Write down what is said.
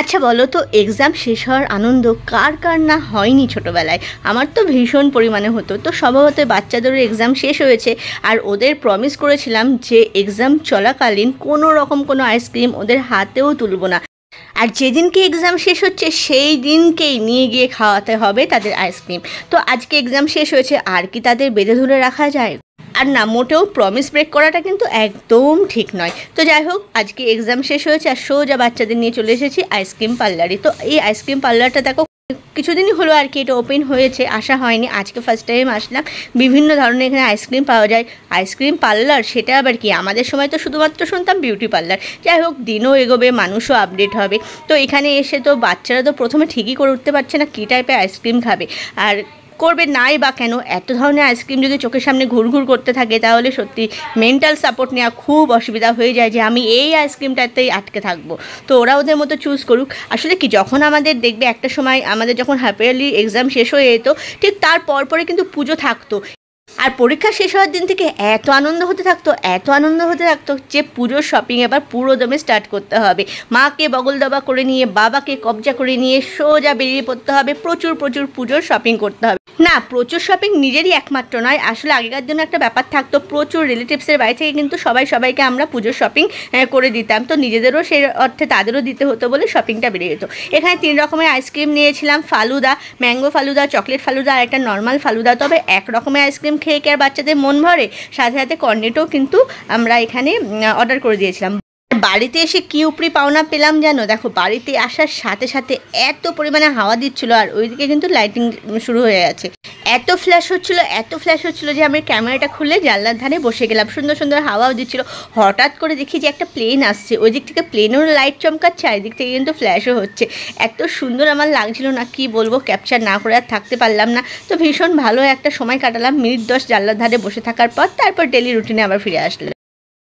আচ্ছা বলো তো, এক্সাম শেষ হওয়ার আনন্দ কার কার না হয়নি ছোটোবেলায়? আমার তো ভীষণ পরিমাণে হতো। তো স্বভাবতই বাচ্চাদেরও এক্সাম শেষ হয়েছে, আর ওদের প্রমিস করেছিলাম যে এক্সাম চলাকালীন কোনো রকম কোনো আইসক্রিম ওদের হাতেও তুলব না। আর যেদিনকে এক্সাম শেষ হচ্ছে সেই দিনকেই নিয়ে গিয়ে খাওয়াতে হবে তাদের আইসক্রিম। তো আজকে এক্সাম শেষ হয়েছে, আর কি তাদের বেঁধে ধরে রাখা যায়? আর না, মোটেও প্রমিস ব্রেক করাটা কিন্তু একদম ঠিক নয়। তো যাই হোক, আজকে এক্সাম শেষ হয়েছে আর সোজা বাচ্চাদের নিয়ে চলে এসেছি আইসক্রিম পার্লারে। তো এই আইসক্রিম পার্লারটা দেখো, কিছুদিনই হলো আর কি এটা ওপেন হয়েছে, আসা হয়নি, আজকে ফার্স্ট টাইম আসলাম। বিভিন্ন ধরনের এখানে আইসক্রিম পাওয়া যায়। আইসক্রিম পার্লার সেটা আবার কি, আমাদের সময় তো শুধুমাত্র শুনতাম বিউটি পার্লার। যাই হোক, দিনও এগোবে, মানুষও আপডেট হবে। তো এখানে এসে তো বাচ্চারা তো প্রথমে ঠিকই করে উঠতে পারছে না কী টাইপের আইসক্রিম খাবে, আর করবে নাই বা কেন। এত ধরনের আইসক্রিম যদি চোখের সামনে ঘুরঘুর করতে থাকে তাহলে সত্যি মেন্টাল সাপোর্ট নেওয়া খুব অসুবিধা হয়ে যায় যে আমি এই আইসক্রিমটাতেই আটকে থাকবো। তো ওরা ওদের মতো চুজ করুক। আসলে কি, যখন আমাদের দেখবে একটা সময় আমাদের যখন হাফ ইয়ারলি এক্সাম শেষ হয়ে যেত, ঠিক তার পরে কিন্তু পুজো থাকতো। আর পরীক্ষা শেষ হওয়ার দিন থেকে এত আনন্দ হতে থাকতো যে পুজোর শপিং এবার পুরো দমে স্টার্ট করতে হবে। মাকে বগল দাবা করে নিয়ে, বাবাকে কবজা করে নিয়ে সোজা বেরিয়ে পড়তে হবে, প্রচুর প্রচুর পুজোর শপিং করতে হবে। না, প্রচুর শপিং নিজেরই একমাত্র নয়, আসলে আগেকার জন্য একটা ব্যাপার থাকতো, প্রচুর রিলেটিভসের বাড়ি থেকে কিন্তু সবাইকে আমরা পুজোর শপিং করে দিতাম। তো নিজেদেরও সেই অর্থে তাদেরও দিতে হতো বলে শপিংটা বেড়ে যেত। এখানে 3 রকমের আইসক্রিম নিয়েছিলাম, ফালুদা, ম্যাঙ্গো ফালুদা, চকলেট ফালুদা আর একটা নর্মাল ফালুদা। তবে এক রকমের আইসক্রিম খেয়ে কি আর বাচ্চাদের মন ভরে? সাথে সাথে কর্নেটও কিন্তু আমরা এখানে অর্ডার করে দিয়েছিলাম। বাড়িতে এসে কী উপরি পাওনা পেলাম জানো? দেখো, বাড়িতে আসার সাথে সাথে এত পরিমাণে হাওয়া দিচ্ছিলো, আর ওইদিকে কিন্তু লাইটিং শুরু হয়ে গেছে। এত ফ্ল্যাশ হচ্ছিলো যে আমি ক্যামেরাটা খুলে জানলার ধারে বসে গেলাম। সুন্দর সুন্দর হাওয়াও দিচ্ছিলো। হঠাৎ করে দেখি যে একটা প্লেন আসছে, ওই দিক থেকে প্লেনেরও লাইট চমকাচ্ছে, আর দিক থেকে কিন্তু ফ্ল্যাশও হচ্ছে। এত সুন্দর আমার লাগছিল না, কি বলবো, ক্যাপচার না করে আর থাকতে পারলাম না। তো ভীষণ ভালো একটা সময় কাটালাম মিনিট 10 জানলার ধারে বসে থাকার পর। তারপর ডেলি রুটিনে আবার ফিরে আসলাম।